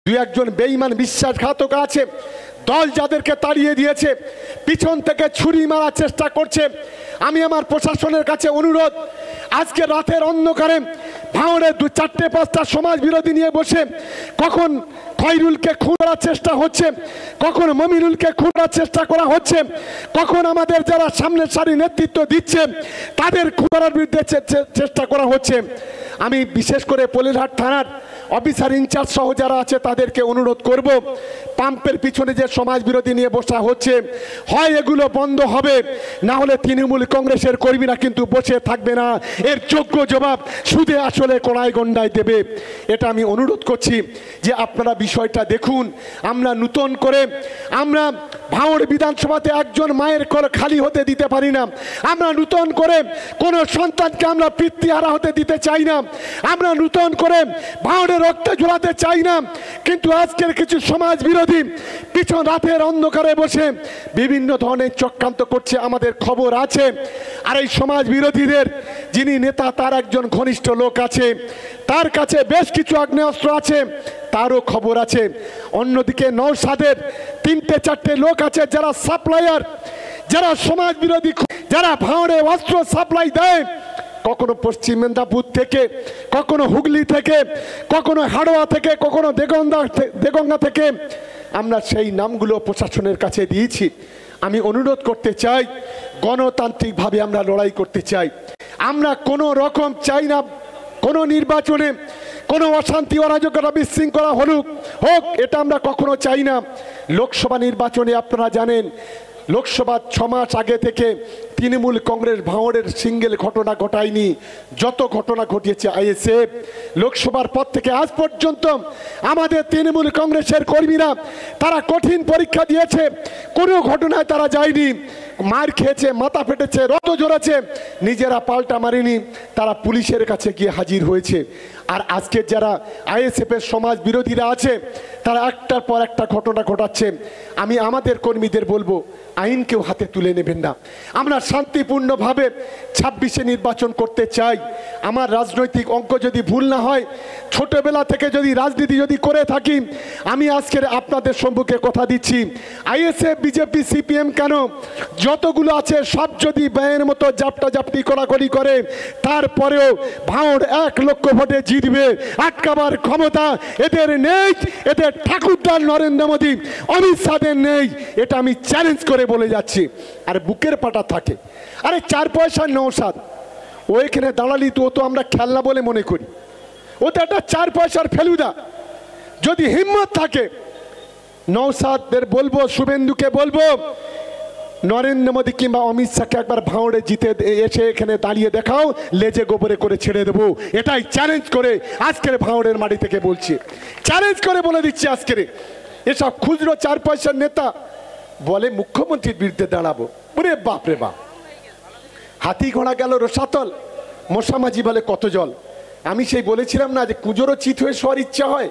দুই একজন বেঈমান বিশ্বাসঘাতক আছে, দল যাদেরকে তাড়িয়ে দিয়েছে, পিছন থেকে ছুরি মারার চেষ্টা করছে। আমি আমার প্রশাসনের কাছে অনুরোধ, আজকে রাতের অন্ধকারে ভাঙড়ে 4-5টা সমাজ বিরোধী নিয়ে বসে কখন খয়রুলকে খুন করার চেষ্টা হচ্ছে, কখন মমিনুলকে খুন করার চেষ্টা করা হচ্ছে, কখন আমাদের যারা সামনের সারি নেতৃত্ব দিচ্ছে তাদের খুন করার বিরুদ্ধে চেষ্টা করা হচ্ছে। আমি বিশেষ করে পলিরহাট থানার অফিসার ইনচার্জ সহ যারা আছে তাদেরকে অনুরোধ করব, পাম্পের পিছনে যে সমাজ বিরোধী নিয়ে বসা হচ্ছে, হয় এগুলো বন্ধ হবে, না হলে তৃণমূল কংগ্রেসের কর্মীরা কিন্তু বসে থাকবে না, এর যোগ্য জবাব সুদে আসলে কড়াই গন্ডায় দেবে। এটা আমি অনুরোধ করছি যে আপনারা বিষয়টা দেখুন। আমরা নতুন করে আমরা ভাঙড় বিধানসভাতে একজন মায়ের কোল খালি হতে দিতে পারি না। আমরা নতুন করে কোনো সন্তানকে আমরা পিতৃহারা হতে দিতে চাই না। আমরা নতুন করে ভাঙড়ে রক্ত ঝরাতে চাই না। কিন্তু আজকের কিছু সমাজ বিরোধী পিছন রাতের অন্ধকারে বসে বিভিন্ন ধরনের চক্রান্ত করছে, আমাদের খবর আছে। আর এই সমাজ বিরোধীদের যিনি নেতা তার একজন ঘনিষ্ঠ লোক আছে, তার কাছে বেশ কিছু আগ্নেয়াস্ত্র আছে, তারও খবর আছে। অন্যদিকে নওশাদের 3-4টে লোক আছে যারা সাপ্লায়ার, যারা সমাজ বিরোধী, যারা ভাঙড়ে অস্ত্র সাপ্লাই দেয়, কখনো পশ্চিম মেদিনীপুর থেকে, কখনো হুগলি থেকে, কখনো হাড়োয়া থেকে, কখনো দেগঙ্গা থেকে। আমরা সেই নামগুলো প্রশাসনের কাছে দিয়েছি। আমি অনুরোধ করতে চাই, গণতান্ত্রিকভাবে আমরা লড়াই করতে চাই। আমরা কোনো রকম চাই না কোনো নির্বাচনে কোনো অশান্তি অরাজকতা বিশৃঙ্খলা হোক, এটা আমরা কখনো চাই না। লোকসভা নির্বাচনে আপনারা জানেন, লোকসভা 6 মাস আগে থেকে তৃণমূল কংগ্রেস ভাঙড়ের সিঙ্গেল ঘটনা ঘটায়নি। যত ঘটনা ঘটিয়েছে আইএসএফ। লোকসভার পর থেকে আজ পর্যন্ত আমাদের তৃণমূল কংগ্রেসের কর্মীরা তারা কঠিন পরীক্ষা দিয়েছে, কোনো ঘটনায় তারা যায়নি। মার খেয়েছে, মাথা ফেটেছে, রক্ত ঝরেছে, নিজেরা পাল্টা মারেনি, তারা পুলিশের কাছে গিয়ে হাজির হয়েছে। আর আজকের যারা আইএসএফের সমাজ বিরোধীরা আছে তারা একটার পর একটা ঘটনা ঘটাচ্ছে। আমি আমাদের কর্মীদের বলবো, আইনকেও হাতে তুলে নেবেন না। আমরা শান্তিপূর্ণভাবে 26-এ নির্বাচন করতে চাই। আমার রাজনৈতিক অঙ্ক যদি ভুল না হয়, ছোটবেলা থেকে যদি রাজনীতি যদি করে থাকি, আমি আজকের আপনাদের সম্মুখে কথা দিচ্ছি, আইএসএফ, বিজেপি, সিপিএম কেন যতগুলো আছে সব যদি ব্যয়ের মতো জাপটি কড়াকড়ি করে, তারপরেও ভাঙড় 1 লক্ষ ভোটে জিতবে। আটকাবার ক্ষমতা এদের নেই, এদের ঠাকুরদার নরেন্দ্র মোদী, অমিত শাহের নেই। এটা আমি চ্যালেঞ্জ করে বলে যাচ্ছি। আর বুকের পাটা থাকে, আরে 4 পয়সার নওশাদ, ওইখানে দাঁড়ালি তো ও তো আমরা খেলনা বলে মনে করি, ও তো একটা 4 পয়সার ফেলুদা। যদি হিম্মত থাকে নওশাদের বলবো, শুভেন্দুকে বলবো, নরেন্দ্র মোদী কিংবা অমিত শাহকে একবার ভাঙড়ে জিতে এসে এখানে দাঁড়িয়ে দেখাও, লেজে গোবরে করে ছেড়ে দেবো। এটাই চ্যালেঞ্জ করে আজকের ভাঙড়ের মাটি থেকে বলছি, চ্যালেঞ্জ করে বলে দিচ্ছি। আজকের এসব খুচরো 4 পয়সার নেতা বলে মুখ্যমন্ত্রীর বিরুদ্ধে দাঁড়াবো, ওরে বাপ রে বাপ। হাতি ঘোড়া গেল রসাতল, মশামাঝি বলে কত জল। আমি সেই বলেছিলাম না যে কুজোরও চিত হয়ে শোয়ার ইচ্ছা হয়।